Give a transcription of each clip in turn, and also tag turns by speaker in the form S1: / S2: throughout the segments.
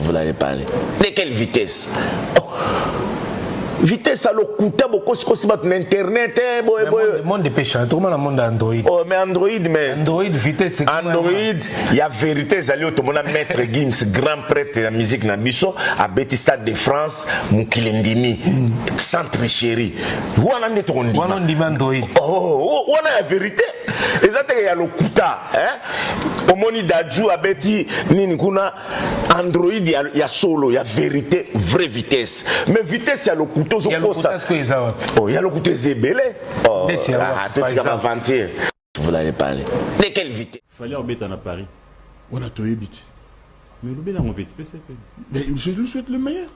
S1: Vous n'allez parler. De quelle vitesse? Vitesse à l'okuta beaucoup sur internet
S2: le monde de péché tout le monde Android.
S1: Oh mais Android
S2: vitesse
S1: Android il y a vérité zali tout le monde maître Gims grand prêtre de la musique na biso à Stade de France Mukilendimi centre chéri wana ndeto ndima
S2: wana ndima Android
S1: wana la vérité ezate ya l'okuta au moni daju abeti nini kuna Android ya solo ya vérité vraie vitesse mais vitesse ya l'okuta
S2: il y a le coûtage que ils ont.
S1: Oh, il y a le côté zébélé. Oh,
S2: tu
S1: vas mentir. Vous n'allez parler. De quelle vitesse?
S3: Fallait embêter à Paris.
S4: On a tout évité.
S3: Mais le bien, on peut se
S4: mais je lui souhaite le meilleur.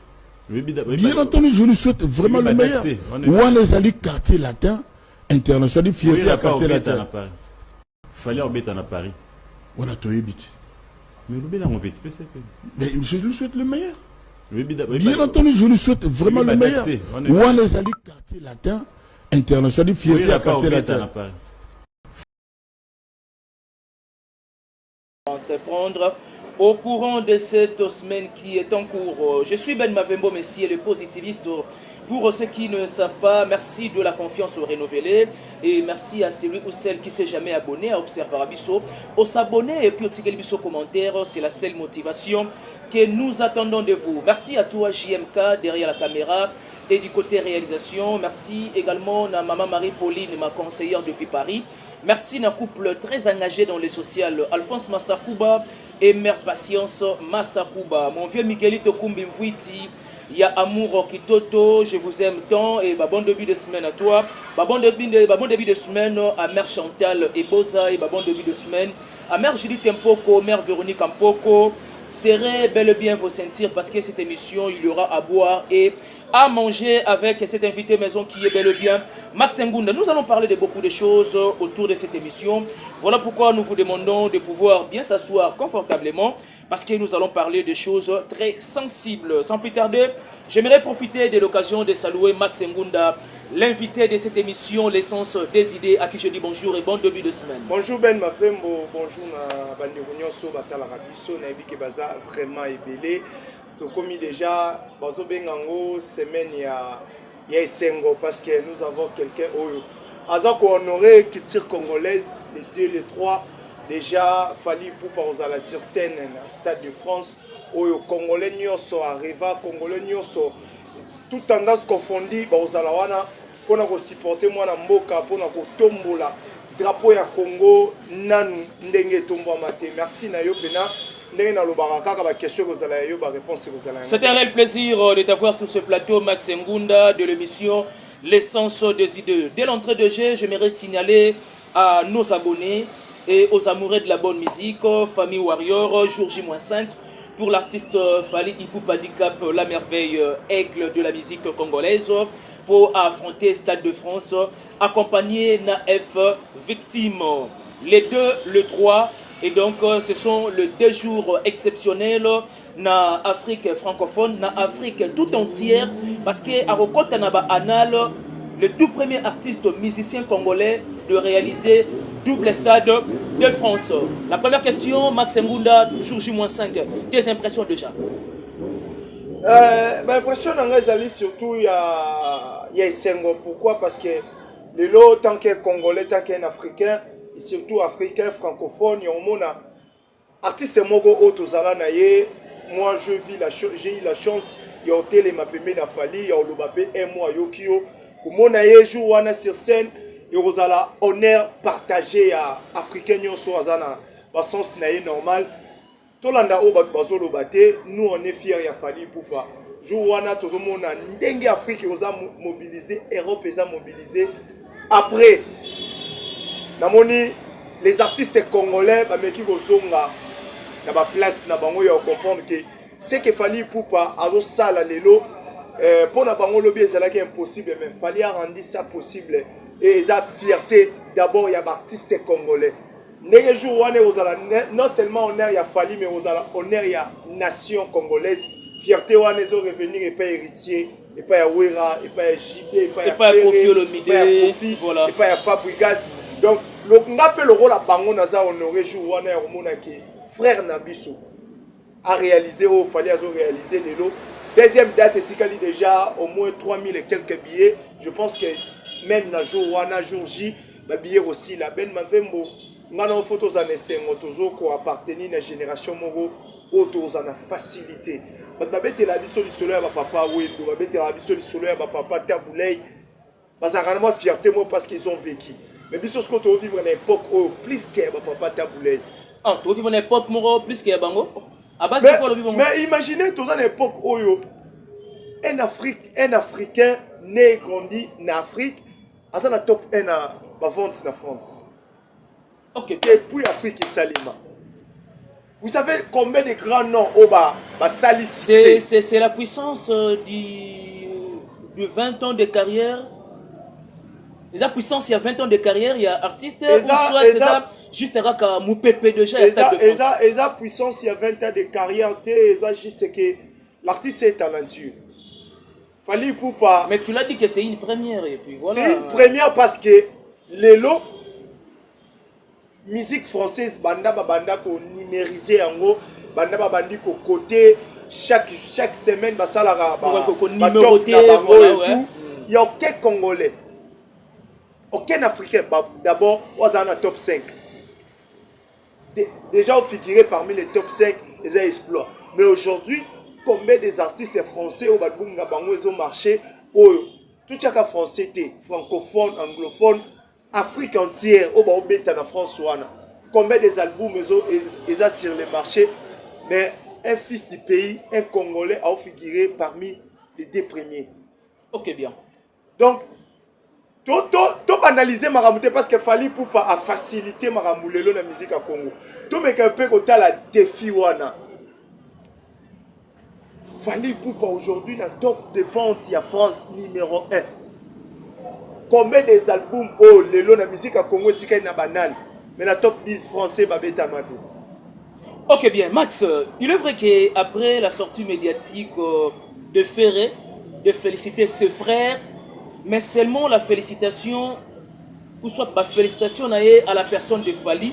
S3: Bien
S4: entendu, je lui souhaite vraiment le meilleur. On est allé quartier latin, international, fierté à quartier latin.
S3: Fallait embêter à Paris.
S4: On a tout évité.
S3: Mais le bien, on peut se
S4: mais je lui souhaite le meilleur.
S3: Bien
S4: entendu, je lui souhaite vraiment le meilleur. On est allé quartier latin, international, fierté à quartier latin.
S5: Entreprendre au courant de cette semaine qui est en cours. Je suis Ben Mavembo Messi, le positiviste. Pour ceux qui ne savent pas, merci de la confiance renouvelée et merci à celui ou celle qui ne s'est jamais abonné à Observer Abisso. Au s'abonner et puis au ticket Abisso commentaire, c'est la seule motivation que nous attendons de vous. Merci à toi JMK derrière la caméra et du côté réalisation. Merci également à maman Marie-Pauline, ma conseillère depuis Paris. Merci à un couple très engagé dans les sociales, Alphonse Massakuba et Mère Patience Massakuba. Mon vieux Miguelito Kumbimvuiti. Il y a Amour Kitoto, je vous aime tant et bon début de semaine à toi. Bon début de semaine à Mère Chantal et Boza et bon début de semaine à Mère Julie Tempoko, Mère Véronique Ampoko. Serrez bel et bien vos ceintures parce que cette émission, il y aura à boire et à manger avec cet invité maison qui est bel et bien Max Ngunda. Nous allons parler de beaucoup de choses autour de cette émission. Voilà pourquoi nous vous demandons de pouvoir bien s'asseoir confortablement parce que nous allons parler de choses très sensibles. Sans plus tarder, j'aimerais profiter de l'occasion de saluer Max Ngunda, l'invité de cette émission, l'essence des idées, à qui je dis bonjour et bon début de semaine.
S6: Bonjour Ben Mafembo, bonjour na Bandegonion So Batala Rabiso, na Ebike Baza, vraiment ébélé. Comme déjà, Bazo Bengango, semaine ya Esengo, parce que nous avons quelqu'un Oyo. Azako honoré, culture congolaise, les 2, les 3, déjà, Fali Poupa Ozala sur scène, Stade de France, Oyo, Congolais Nyoso, Areva, Congolais Nyoso. Toute tendance confondue, Ozala wana, pour nous supporter moi na mboka, pour nous tombola, drapeau ya Congo, nanu ndenge tombo maté. Merci na yo pena.
S5: C'est un réel plaisir de t'avoir sur ce plateau, Max Ngunda, de l'émission L'essence des idées. Dès l'entrée de jeu, j'aimerais signaler à nos abonnés et aux amoureux de la bonne musique, Famille Warrior, jour J-5, pour l'artiste Fali Ipupa Dicap, la merveille aigle de la musique congolaise, pour affronter Stade de France, accompagné Naef Victime. Les 2, le 3, et donc ce sont les 2 jours exceptionnels na Afrique francophone, na Afrique tout entière, parce que à Rokota Naba Anal, le tout premier artiste musicien congolais de réaliser double stade de France. La première question, Max Ngunda, jour J-5, des impressions déjà.
S6: L'impression surtout il y a Esengo. Pourquoi? Parce que les lots, tant qu'un Congolais, tant qu'un Africain, et surtout Africain, francophone, il y a un artiste Mogo Otozala Naye. Moi, j'ai eu la chance, il y a un télé m'a permis d'affaler, il y a un lobapé, un mois Yokio. Pour mon aïe, jour on sur scène, et vous avez honneur partagé à Africain, dans sens normal. Tolanda o bazo lobate, nous on est fiers ya Fali Poupa. Jour on a tout le monde dengue Afrique, ils ont mobilisé, Europe ils ont mobilisé. Après, namoni les artistes congolais, qui gozonga na ba place na bango ya comprendre que c'est que Fali Poupa azo sala lelo pour na bango lobby c'est là qui est impossible mais Fali a rendu ça possible et ils a fierté d'abord il y a artistes congolais. Les jours non seulement honneur il y a Fali mais honneur il y a nation congolaise. Fierté on est revenir et pas héritier et pas Wera et pas JB et pas
S5: Kofi Olomide,
S6: voilà, et pas Fabrigas. Donc on appelle le rôle à bango naza honoré jour on est au monaki frère Nabiso à réaliser, il fallait réaliser les lots. Deuxième date, c'est déjà au moins 3000 et quelques billets. Je pense que même dans jour J, les billets aussi, la ben mavembo. Maintenant, photos en essai, motozo, qui appartenir à la génération moro, autour en facilité. Maintenant, tu la vie sur le soleil, papa, oui, tu la vie sur le soleil, papa, taboulay. Parce que vraiment fierté, moi, parce qu'ils ont vécu. Mais bien sûr, ce qu'on peut vivre dans l'époque, plus que papa, taboulay.
S5: Ah, tu vivre dans l'époque, moro, plus que bango.
S6: Mais imaginez tous en époque où un Africain né et grandi en Afrique, à ça top 1 à vendre en France.
S5: Ok.
S6: Et puis l'Afrique est salima. Vous savez combien de grands noms au bas salissent?
S5: C'est la puissance de 20 ans de carrière. La puissance, il y a 20 ans de carrière, il y a artiste, ou soit juste un moupepe déjà, il y a Stade de France.
S6: Et la puissance, il y a 20 ans de carrière, et ça juste que l'artiste est talentueux. Fallait pour pas.
S5: Mais tu l'as dit que c'est une première, et puis voilà.
S6: C'est une première parce que les lots, musique française, banda ko numérisé en gros, banda bandi ko côté, chaque semaine, ça la
S5: numéroté,
S6: il y a aucun Congolais. Aucun Africain, d'abord, on est dans le top 5. Déjà, on figurait parmi les top 5, ils ont exploré. Mais aujourd'hui, combien des artistes français ont marché, tout ce qui français, francophone, anglophone, Afrique entière, au en France, combien des albums ils ont sur le marché. Mais un fils du pays, un Congolais, a figuré parmi les 2 premiers.
S5: Ok, bien.
S6: Donc, tout analyser Maramouté parce qu'il fallait pour pas faciliter Maramouté la musique à Congo. Tout mais un peu comme la défi wana. Fallait pour pas aujourd'hui dans le top de vente il y a France numéro 1. Combien des albums la musique à Congo tika na banal mais la top 10 français babeta mado.
S5: Ok bien Max, il est vrai qu'après la sortie médiatique de Ferré de féliciter ses frères, mais seulement la félicitation, ou soit la félicitation à la personne de Fally,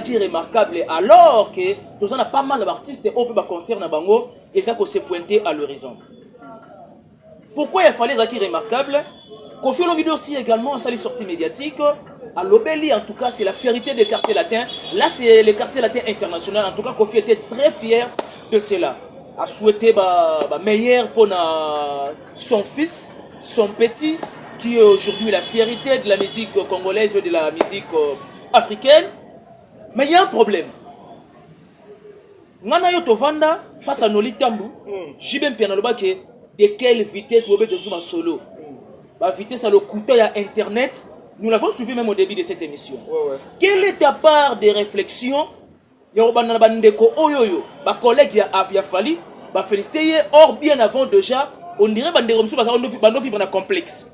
S5: qui est remarquable, alors que nous avons pas mal d'artistes au peu concerne Bango, et ça qu'on s'est pointé à l'horizon. Pourquoi il fallait ça qui est remarquable? Kofi Olomide aussi également, ça les sorties médiatiques. À l'Obéli, en tout cas, c'est la fierté des quartiers latins. Là, c'est le quartier latin international. En tout cas, Kofi était très fier de cela. A souhaité meilleur pour son fils, son petit, qui est aujourd'hui la fierté de la musique congolaise et de la musique africaine. Mais il y a un problème. Ngana yoto vanda face à Noli Tambu, Jibem Pianaloba de quelle vitesse vous avez besoin solo. La vitesse à le couteau à Internet, nous l'avons suivi même au début de cette émission. Quelle est ta part de réflexion? Yorobana Bandeko Oyoyo, ma collègue a Fally, ma félicité, or bien avant déjà. On dirait que nous vivons dans un complexe.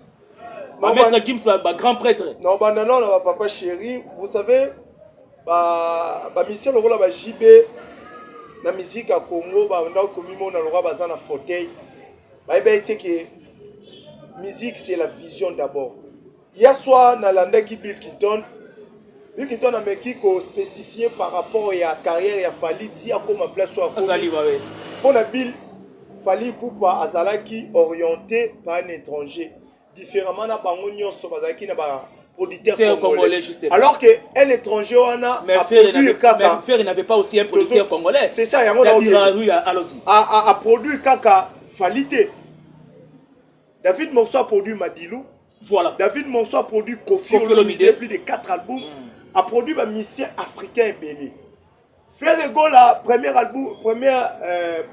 S5: Ma maître Gims, grand prêtre.
S6: Non, non, papa chéri, vous savez, ma mission, le rôle de JB, la musique à Congo, on a commis mon un fauteuil. La musique, c'est la vision d'abord. Hier soir, dans l'année Bill Clinton a spécifié par rapport à la carrière de Fally, si à comme place soit pour la Bill. Fally Poupa Azalaki orienté par un étranger. Différemment, na bangonio so bazaki na ba producteur congolais. Alors que un étranger a produit Kaka.
S5: Mais Ferré n'avait pas aussi un producteur congolais.
S6: C'est ça, il y a produit Kaka Falité. David Monso a produit Madilou.
S5: Voilà.
S6: David Monso a produit Kofi Olomide, plus de 4 albums. A produit un musicien africain et béni. Ferré Gola, premier album, premier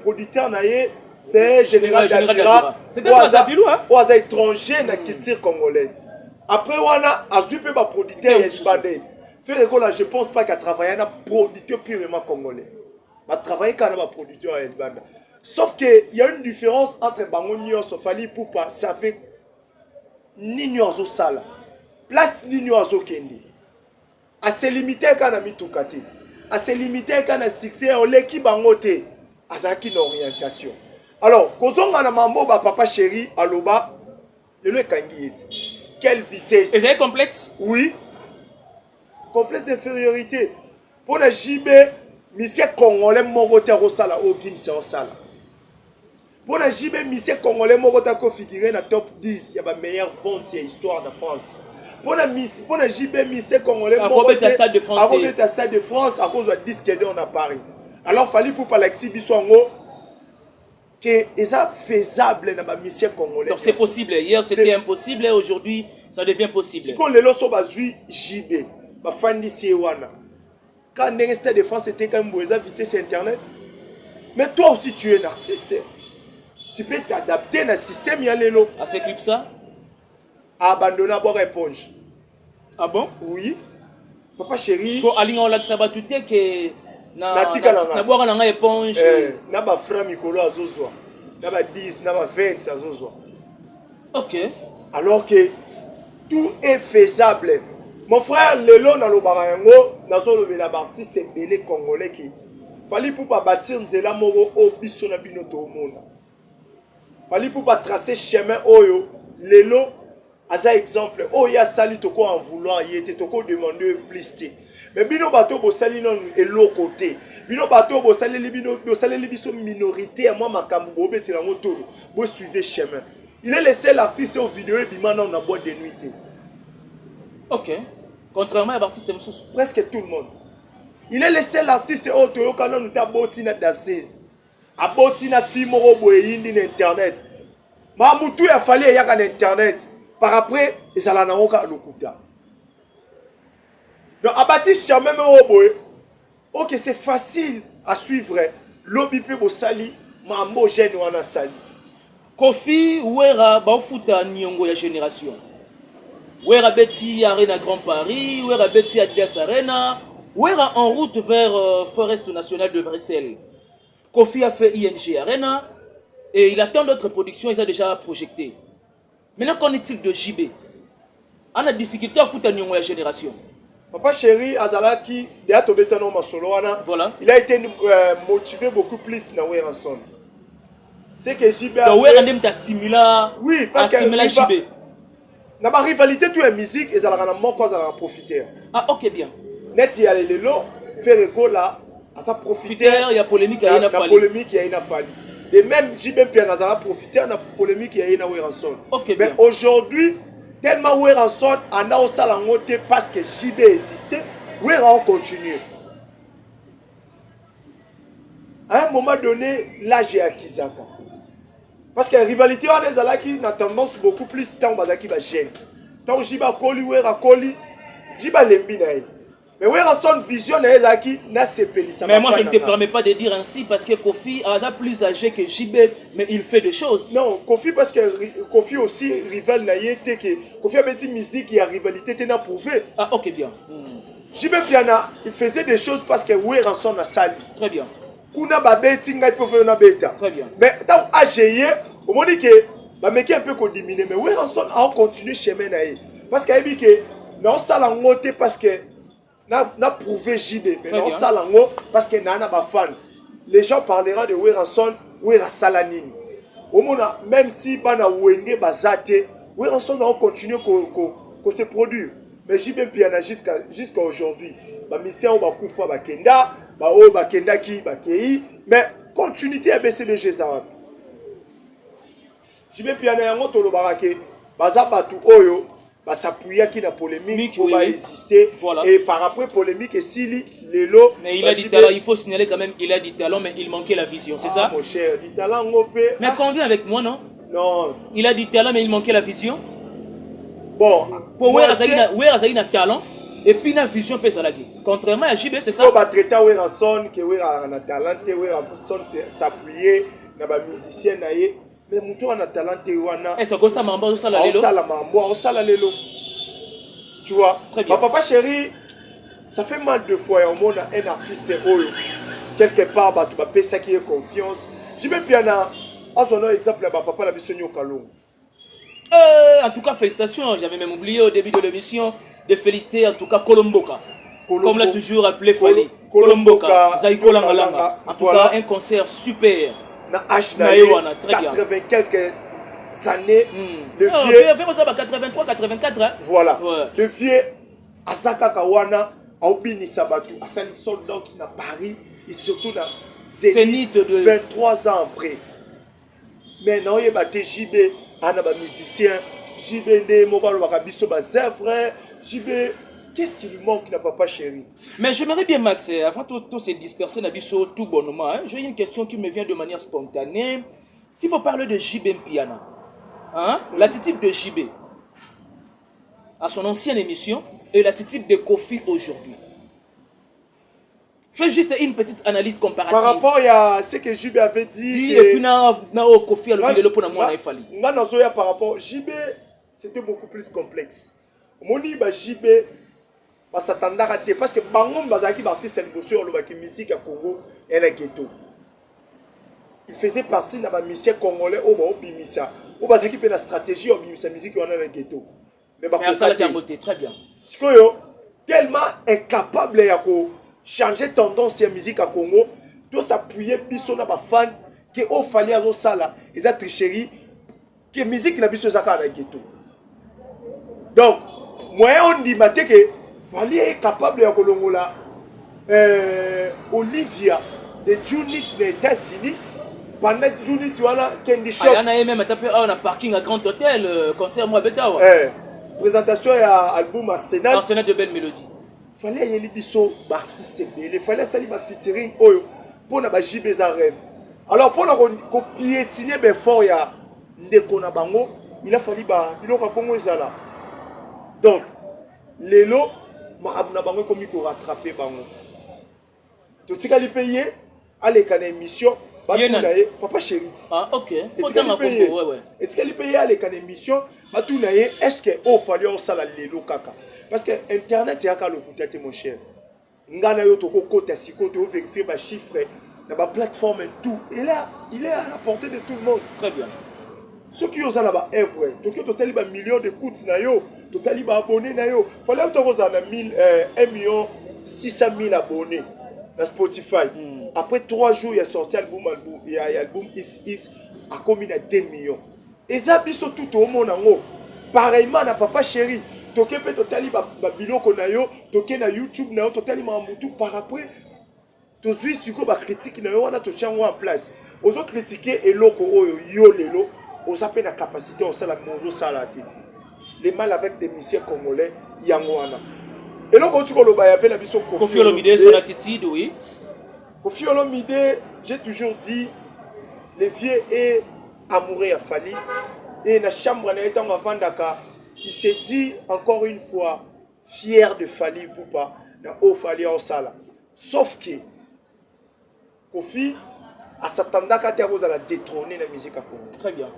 S6: producteur naïe. C'est Général Dabira.
S5: C'était pas Zabilou, hein?
S6: Ou à étranger dans la culture congolaise. Après, on a Azupé, ma producteur et Bandé. Ferregola, je ne pense pas qu'à travailler un producteur purement congolais. À travailler quand même un producteur et Bandé. Sauf qu'il y a une différence entre Bangonio, Sofali, Poupa, ça fait Nino Azo Sala. Place Nino Azo Kendi. À se limiter quand on a mis tout côté. À se limiter quand on a succès, on l'équipe Bangote. À ça qui orientation. Alors, quand on a mambo, papa chéri, aloba, le kangi. Quelle vitesse?
S5: Et c'est complexe?
S6: Oui. Complexe d'infériorité. Pour la JB, monsieur congolais mogote rosala au Gims osala. Pour la JB monsieur congolais mogote ko figurer na top 10 ya ba meilleure vente ya histoire de France. Pour la JB monsieur congolais mogote à Stade de France à cause de disque d'or à Paris. Alors fallait pour Alexis Biswango que ça faisable dans ma mission congolais. Donc
S5: c'est possible. Hier c'était impossible et aujourd'hui ça devient possible.
S6: Si on les lois sur basui JB, ma fan d'ici wana. Quand l'Stade de France était quand même boisa vitesse internet. Mais toi aussi tu es un artiste. Tu peux t'adapter dans le système y a les lots.
S5: À ces clips ça?
S6: Abandonner à boire éponge.
S5: Ah bon?
S6: Oui. Papa chéri.
S5: Faut aller en lac sabatouté que na boire na éponge.
S6: Na ba fra mikolo azozwa. Na ba 10, na ba 20 azozwa.
S5: OK.
S6: Alors que tout est faisable. Mon frère Lelo na lo barango na zo le la artiste belé congolais qui fallait pour pas bâtir nzela moko o biso na bino to mona. Fallait pour pas tracer chemin oyo Lelo asa exemple oya sali toko en vouloir y était toko demander plus. Mais bino bato bo sali non et l'autre côté. Bino bato bo sali biso minorité à moi makambu bo betela ngotolo. Bo suivez chemin. Il est le seul artiste au vidéo et bimana on a boîte de nuit.
S5: OK. Contrairement à l'artiste Moussous.
S6: Presque tout le monde. Il est le seul artiste au Toyo quand on a botina danseuse. A botina film robo et indi internet. Ma mutu a fallu y a un internet. Par après, et ça l'a n'aoka lokuta. Donc abati jamais même robo. OK, c'est facile à suivre. Lobby pe bo sali, mambo jeune wana sali.
S5: Kofi Ouera bafuta nyongo ya génération. Ouera Betty Arena Grand Paris, Ouera Betty Adidas Arena, Ouera en route vers Forest National de Bruxelles. Kofi a fait ING Arena et il attend d'autres productions, il a déjà projeté. Maintenant, qu'en est-il de JB? On a difficulté à foutre nyongo ya génération.
S6: Papa chéri Azalaki, voilà. Il a été motivé beaucoup plus dans Ouera Son. C'est que JB a
S5: fait...
S6: Oui, parce que JB. Dans ma rivalité, toute la musique, ils ont profité.
S5: Ah, ok, bien.
S6: Net, il y a les lots, faire écho là, à sa profiter.
S5: Il y a polémique, il y a une
S6: polémique, il y a une fallu. Et même JB Pian a profité, il y a polémique, il y a une Oueranson. Mais aujourd'hui, tellement Oueranson, on a aussi la montée parce que JB existait, Oueran continue. À un moment donné, là, j'ai acquis ça. Parce que la rivalité, on est là qui a tendance beaucoup plus de temps qui va gêner. Tant que Jiba Koli, Ouera Koli, Jiba Lembi naï. Mais Ouera son vision est là qui n'a sepeli.
S5: Mais moi je ne te permets pas de dire ainsi parce que Kofi a plus âgé que JB, mais il fait des choses.
S6: Non, Kofi parce que Kofi aussi rival naïe que Kofi a dit musique et la rivalité n'a prouvé.
S5: Ah ok bien.
S6: JB Piana, il faisait des choses parce que Ouera son a sali.
S5: Très bien.
S6: Kuna babeti ngai peut na beta.
S5: Très bien.
S6: Mais tant AGE, au moment que ba meki un peu ko diminuer mais ouais on continue chemin naïe. Parce qu'il dit que non ça la ngote parce que n'a prouvé JB mais non ça la ngo parce que nana ba fan. Les gens parleront de Weranson, Wera Salanine. Au moment même si bana wenge bazate, Weranson on continue ko se produire. Mais JB Piana jusqu'à aujourd'hui. Ba mission ba kufa ba kenda, ba o ba kenda ki ba kei, mais continuité à BCBG ça. JB Piana yango to lo barake, baza batu oyo ba s'appuyer qui na polémique pour pas exister et par après polémique et sili lelo.
S5: Mais il a dit talent, il faut signaler quand même il a dit talent mais il manquait la vision, c'est ça?
S6: Mon cher, dit talent ngopé.
S5: Mais conviens avec moi non?
S6: Non.
S5: Il a dit talent mais il manquait la vision.
S6: Bon,
S5: pour Ouera Zaïna talent. Et puis la vision peut s'allier. Contrairement à JB, c'est ça.
S6: On va traiter Oueranson, que Ouera a talent, Oueranson s'appuyer dans les musiciens naïe. Mais Moutou a talent, Ouana.
S5: Et c'est comme ça, Mambo, on s'ala lelo.
S6: On s'ala lelo. Tu vois.
S5: Très bien.
S6: Ma papa chéri, ça fait mal de fois on a un artiste quelque part, tu vas payer ça qui est confiance. JB Piana, à son exemple, papa la mission Yokalou.
S5: En tout cas, félicitations. J'avais même oublié au début de l'émission de féliciter en tout cas Kolomboka. Comme l'a toujours appelé Fali. Kolomboka, Zaïko Langalanga. En tout cas, un concert super.
S6: Na H 80 quelques années. Le vieux.
S5: 83, 84. Hein?
S6: Voilà. Ouais. Le vieux Asaka Kawana, Aubini Sabatou, Asali soldat qui n'a Paris. et surtout dans
S5: Zénith de
S6: 23 ans après. Mais non, il y a des JB, il y a des musiciens, JB, des mobile, c'est vrai, JB, qu'est-ce qui lui manque, n'a papa chéri?
S5: Mais j'aimerais bien, Max, avant tout se disperser, tout bonnement, hein, j'ai une question qui me vient de manière spontanée. Si vous parlez de JB Mpiana, hein, l'attitude de JB à son ancienne émission et l'attitude de Kofi aujourd'hui. Fais juste une petite analyse comparative.
S6: Par rapport à ce que JB avait dit.
S5: Et puis, Kofi a le pour moi, il fallait.
S6: Par rapport à JB, c'était beaucoup plus complexe. Moni, JB, s'attendait à rater. Parce que Bangon, Bazaki, artiste, le musique à Congo, et un ghetto. Il faisait partie de la mission congolais au Bimisa. Au Bazaki, la stratégie au Bimisa musique, on a un ghetto. Mais
S5: ça a monté très bien.
S6: Parce que tellement incapable de changer tendance de la musique à Congo, tout s'appuyer sur les fans qui ont fallu à ça, ils ont tricherie, que la musique n'a pas besoin de ghetto. Donc, moi, on dit que fallait être capable de Colongola, Olivia de Junit des États-Unis, pendant Junit, tu vois là, Candy Shop.
S5: Il y a même un parking à Grand Hôtel, concert moi Betawa.
S6: Présentation à l'album Arsenal.
S5: Arsenal de belles mélodies.
S6: Il fallait y aller biso artiste il fallait salir ma featuring pour na ba JB za rêve. Alors pour ko piétiner be fort ya ndeko na bango, il a fallu ba biloko bongo ezala. Donc lelo marabu na bango komi ko rattraper bango. To tika li payer aller kana émission papa chéri.
S5: Ah ok.
S6: Faut dans payer. Ouais. Est-ce qu'elle payer aller kana émission batunaye est-ce que au fallait on sala lelo kaka. Parce que Internet, c'est un le mon cher. Ngana yo toko kota siko to vérifier ba chiffre na ba plateforme et tout. Et là, il est à la portée de tout le monde.
S5: Très bien.
S6: Ceux qui osent là-bas œuvre, to total ba millions de coûts na yo, total ba abonnés na yo. Fallait to roza na 1 million 600 000 abonnés na Spotify. Après 3 jours, il y a sorti album Is a commis à 2 millions. Et ça biso tout au monde en haut. Pareillement na papa chéri. Toké pe totali ba biloko na yo, toké na YouTube na yo, totali ma mutu par après. Tozui siko ba critique na yo wana to chango en place. Ozo critiquer eloko oyo yo lelo, oza pe na capacité on sala mozo sala te. Les mal avec des musiciens congolais yango wana. Eloko tu ko lo ba ya fait la biso
S5: Kofi Olomide son attitude oui.
S6: Kofi Olomide, j'ai toujours dit les vieux et amoureux à Fali et na chambre na étant avant Dakar. Il s'est dit encore une fois fier de Fali Poupa na o Fali en sala. Sauf que Kofi a s'attendait qu'à la détrôner la musique à Congo.
S5: Très bien.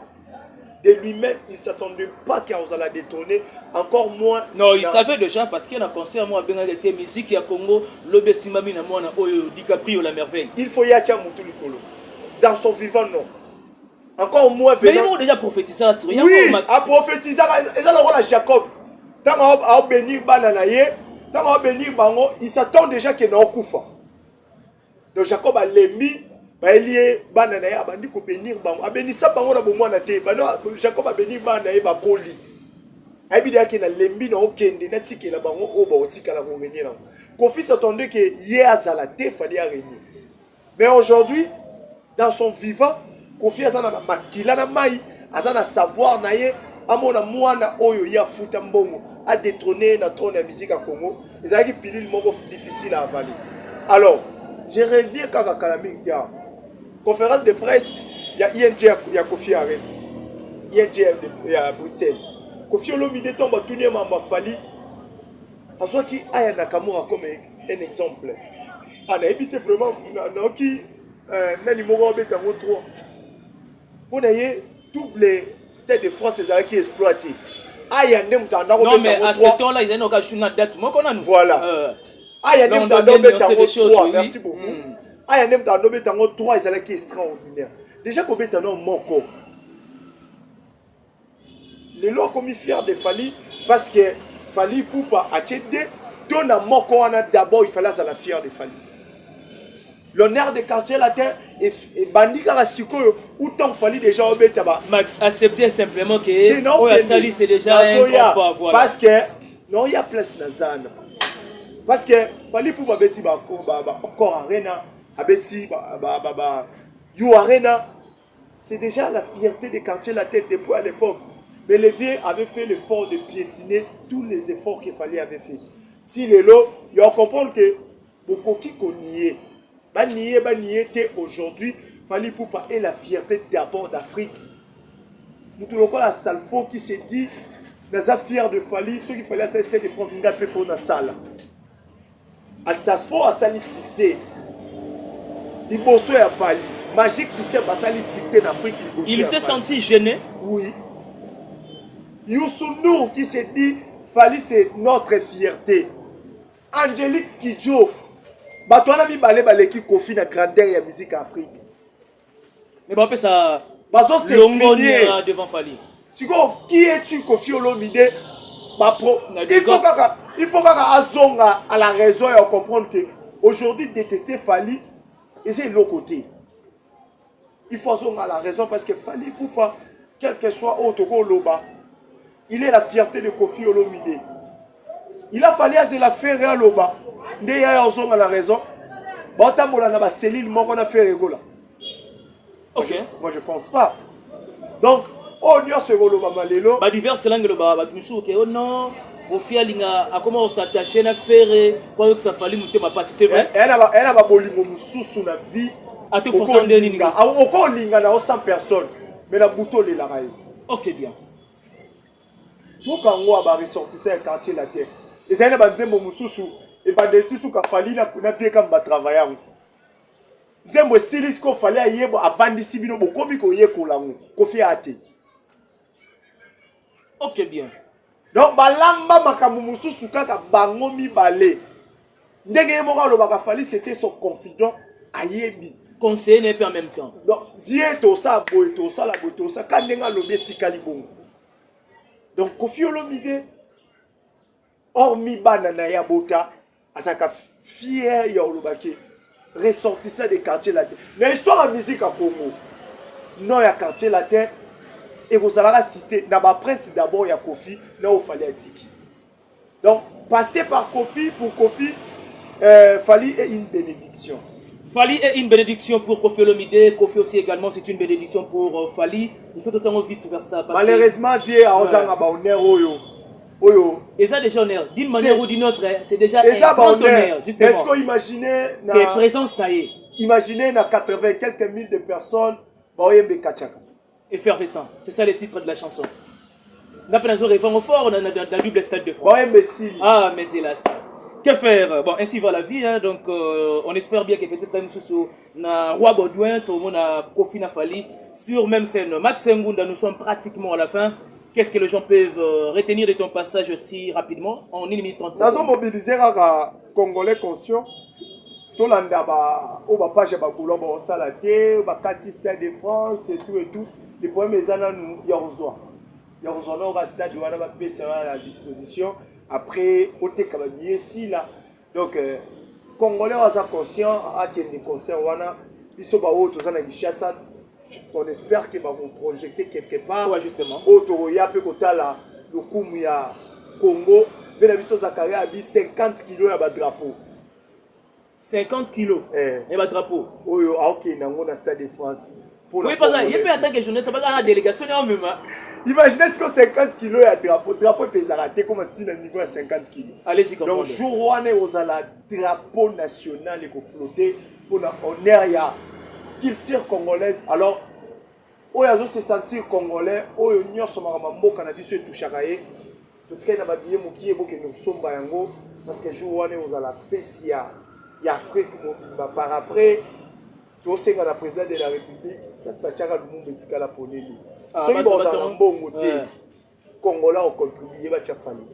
S6: De lui-même, il ne s'attendait pas qu'à la détrôner, encore moins.
S5: Non, il savait déjà parce qu'il y a un concert moi bien été musique à Congo, le Bessimami na moi na DiCaprio la merveille.
S6: Il faut y aller dans son vivant non. Encore moins
S5: venant. Mais ils ont déjà prophétisé ça sur
S6: oui, à prophétiser et là on a Jacob. Tant à bénir bananaye, tant à bénir bango, il s'attend déjà qu'il n'a pas. Donc Jacob a l'émis, il est bananaye a bandi ko bénir bango. A bénir ça bango na bomwa na te. Jacob a bénir bananaye ba koli. A bi dia que na lembi na okende na tike la bango o ba otika la ko gagner là. Kofi s'attendait que hier azala te fallait régner. Mais aujourd'hui dans son vivant Kofi azana makila na mai, azana savoir na ye, amona mwana oyo ya futa mbongo, a détrôné na trône de la musique à Congo. Ils ont pili le moment difficile à avaler. Alors, je reviens quand Kalamik Dia. Conférence de presse, il y a ING, il y a Kofi Arène. ING à Bruxelles. Kofi Olomide tombe à tourner ma Fali. En soit qui a Nakamura comme un exemple. On a évité vraiment, qui n'a numéro 3. On a eu double stade de France qui est exploité.
S5: Non, mais à ce temps-là, ils ont une date.
S6: Voilà. Merci beaucoup. Il y a 3 qui est extraordinaire. Déjà, qu'on est un moko. Les lois comme fier de Fali parce que Fali Poupa a tchédé. Donne à moko d'abord, il fallait la fière de Fali. L'honneur des quartiers latins et Bandi Karasiko, où tant fallait déjà au Betaba.
S5: Max, accepter simplement que Sali c'est déjà un grand pas.
S6: Parce que, non, il y a place dans Zan. Parce que, fallait pour Beti encore Arena, Abeti, You Arena. C'est déjà la fierté des quartiers la tête depuis à l'époque. Mais les vieux avaient fait l'effort de piétiner tous les efforts qu'il fallait avait fait. Si les lots, ils ont compris que beaucoup qui niait, aujourd'hui, il fallait pour pas et la fierté d'abord d'Afrique. Nous trouvons la Salfo qui s'est dit, nous sommes fiers de Fali, ceux qui fallait assister de France, nous avons fait dans la salle. À Salfo, à Sali succès. Il bosse à Fali. Magic System à Sali succès en Afrique.
S5: Il s'est senti gêné.
S6: Oui. Youssounou qui s'est dit, Fali c'est notre fierté. Angélique Kidjo. Batouana mi balé qui confie la grandeur de la musique en Afrique.
S5: Mais bon, ça.
S6: Bazo c'est cligné
S5: devant Fali.
S6: Qui es-tu Kofi Olomide? Il faut qu'à à la raison et à comprendre que aujourd'hui détester Fali, et c'est l'autre côté. Il faut à la raison parce que Fali pour pas, quel que soit autre Loba, il est la fierté de Kofi Olomide. Il a fallu à la faire à Loba. Ndé ya à la raison. Bata mola na ba cellule moko na faire rigola.
S5: OK.
S6: Moi je pense pas. Donc on y a ce Loba malelo.
S5: Ba diverses langues le ba musu que oh non, Kofi alinga a comment s'attacher na faire quoi que ça fallait monter ma passe, c'est vrai.
S6: Elle a ba bolingo mususu na vie.
S5: A te forçant de linga.
S6: A oko linga na 100 personnes. Mais la bouton les la raille.
S5: OK bien.
S6: Pour quand on va ressortir ça quartier la terre. Et ça n'a pas de mususu. Et pas de tout ce qu'il fallait là pour faire comme travailler. Nzembo silis ko fallait ayer avant d'ici bino bo kofi ko yé ko langu ko fi ate.
S5: OK bien.
S6: Donc balamba makamu mususu kaka bango mi balé. Ndenge mo ka lo baka fallait c'était son confident ayebi.
S5: Conseiller n'est pas en même temps.
S6: Donc viens to ça boy to ça la boy to ça quand ndenga lo beti kalibon. Donc Kofi Olomide hormis banana ya bota asaka fier ya olobaki ressortissant des quartiers latins. Mais l'histoire de musique à Congo, non, il y a quartier latin et vous allez citer dans ma prince d'abord il y a Kofi, là où il fallait Tiki. Donc passer par Kofi pour Kofi, fallait une bénédiction.
S5: Fali est une bénédiction pour Kofi Olomide, Kofi aussi également c'est une bénédiction pour Fali. Il faut totalement vice versa.
S6: Malheureusement, vieux à Ozanga Baoner Oyo. Oyo.
S5: Et ça déjà honneur, d'une manière ou d'une autre, c'est déjà un grand honneur.
S6: Est-ce qu'on imaginait
S5: que présence taillée.
S6: Imaginez dans 80 quelques mille de personnes,
S5: effervescent. C'est ça le titre de la chanson. On a un fort dans le double stade de France. Ah mais hélas. Que faire? Bon, ainsi va la vie, hein. Donc on espère bien que peut-être nous na Roi Baudouin, tout le monde a Kofi Fali sur même scène. Max Ngunda, nous sommes pratiquement à la fin. Qu'est-ce que les gens peuvent retenir de ton passage aussi rapidement en 1 minute 30 secondes?
S6: Nous avons mobilisé les Congolais conscients. Tout le monde a page de Boulon, Salaté, Kati Stade de France et tout. Les premiers années, nous y reçoit. Il y a un stade où on a à la disposition. Après, on a ici là. Donc, les Congolais sont conscients, des concerts, ils sont on espère qu'ils vont projeter quelque part.
S5: Ouais, justement.
S6: Autour, il y a peu de là, le Koumouya, Congo, mais la mission Zakaria a mis 50 kilos à drapeau.
S5: 50 kilos. Et un drapeau.
S6: Oui, ok, dans le stade de France.
S5: Oui, pas ça. Il y a en tant que journée, tu vas dans la délégation en même.
S6: Imaginez ce que 50 kilos à drapeau. Drapeau peut s'arrêter comme un niveau à 50 kilos.
S5: Allez-y, comprendre.
S6: Donc, jour où on est au drapeau national et qu'on flotter pour l'honneur, il y a culture congolaise. Alors, oyo se sentir congolais, oyo nyonso makama mboka na biso etushakaye. Totika na babiye mokie boke no somba yango parce que jour wana on a la fête ya Afrique par après to senga la président de la République parce que tchaka lumumba etika la poneli. C'est bon ça mbongo te. Congolais ont contribué ba tchafani.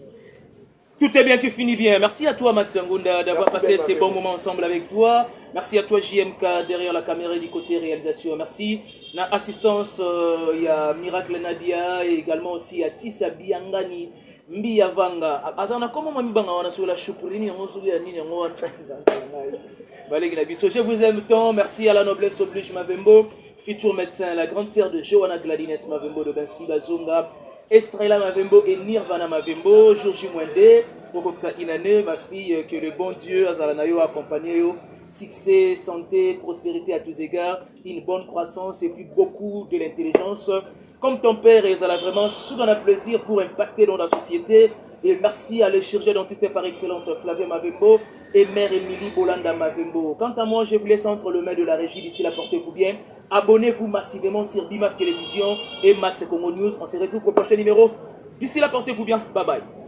S5: Tout est bien qui finit bien. Merci à toi, Max Ngunda, d'avoir passé ces bons moments ensemble avec toi. Merci à toi, JMK, derrière la caméra du côté réalisation. Merci. Na assistance, il y a Miracle Nadia et également aussi à Tissa Biangani, Mbia Vanga. Attends, comment on a sur la chouprini, on se dit je vous aime tant. Merci à la noblesse oblige Mavembo, futur médecin, la grande sœur de Johanna Gladines Mavembo de Bensi Bazonga. Estrella Mavembo et Nirvana Mavembo, Georgie Mwende, Pokoksa Inane, ma fille, que le bon Dieu Azalanayo accompagne, succès, santé, prospérité à tous égards, une bonne croissance et puis beaucoup de l'intelligence. Comme ton père, Ezala vraiment sous un plaisir pour impacter dans la société. Et merci à le chirurgien dentiste par excellence Flavien Mavembo et mère Émilie Bolanda Mavembo. Quant à moi, je vous laisse entre les mains de la régie. D'ici là, portez-vous bien. Abonnez-vous massivement sur BIMAF Télévision et Max Congo News. On se retrouve pour le prochain numéro. D'ici là, portez-vous bien. Bye bye.